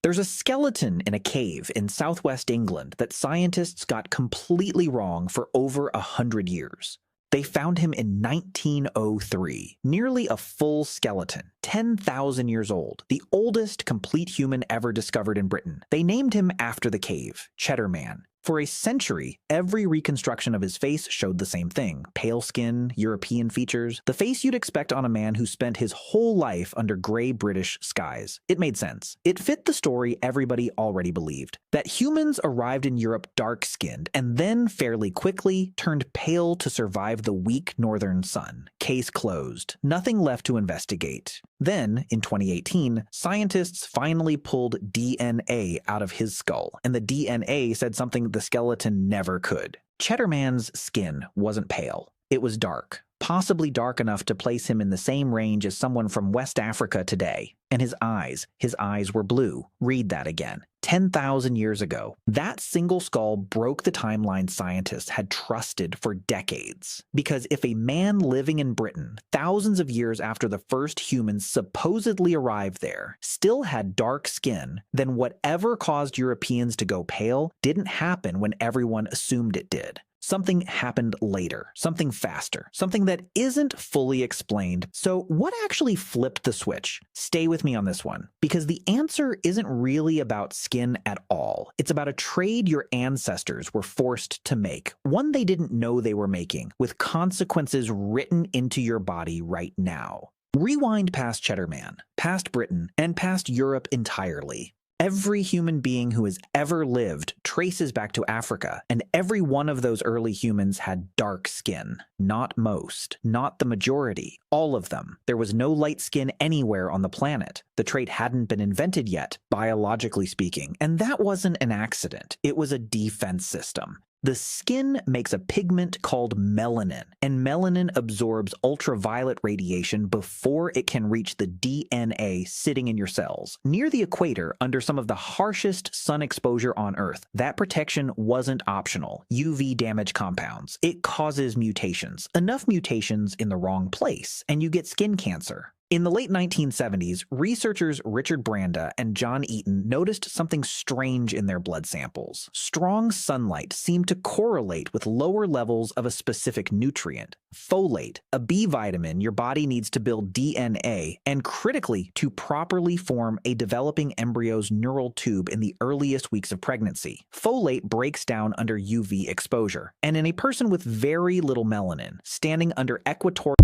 There's a skeleton in a cave in southwest England that scientists got completely wrong for over 100 years. They found him in 1903, nearly a full skeleton, 10,000 years old, the oldest complete human ever discovered in Britain. They named him after the cave, Cheddar Man. For a century, every reconstruction of his face showed the same thing: pale skin, European features, the face you'd expect on a man who spent his whole life under gray British skies. It made sense. It fit the story everybody already believed, that humans arrived in Europe dark-skinned and then fairly quickly turned pale to survive the weak northern sun. Case closed. Nothing left to investigate. Then, in 2018, scientists finally pulled DNA out of his skull, and the DNA said something the skeleton never could. Cheddar Man's skin wasn't pale. It was dark, possibly dark enough to place him in the same range as someone from West Africa today. And his eyes were blue. Read that again. 10,000 years ago, that single skull broke the timeline scientists had trusted for decades. Because if a man living in Britain, thousands of years after the first humans supposedly arrived there, still had dark skin, then whatever caused Europeans to go pale didn't happen when everyone assumed it did. Something happened later, something faster, something that isn't fully explained. So what actually flipped the switch? Stay with me on this one, because the answer isn't really about skin at all. It's about a trade your ancestors were forced to make, one they didn't know they were making, with consequences written into your body right now. Rewind past Cheddar Man, past Britain, and past Europe entirely. Every human being who has ever lived traces back to Africa, and every one of those early humans had dark skin. Not most, not the majority, all of them. There was no light skin anywhere on the planet. The trait hadn't been invented yet, biologically speaking, and that wasn't an accident. It was a defense system. The skin makes a pigment called melanin, and melanin absorbs ultraviolet radiation before it can reach the DNA sitting in your cells. Near the equator, under some of the harshest sun exposure on Earth, that protection wasn't optional. UV damage compounds. It causes mutations. Enough mutations in the wrong place, and you get skin cancer. In the late 1970s, researchers Richard Branda and John Eaton noticed something strange in their blood samples. Strong sunlight seemed to correlate with lower levels of a specific nutrient, folate, a B vitamin your body needs to build DNA, and critically, to properly form a developing embryo's neural tube in the earliest weeks of pregnancy. Folate breaks down under UV exposure, and in a person with very little melanin, standing under equatorial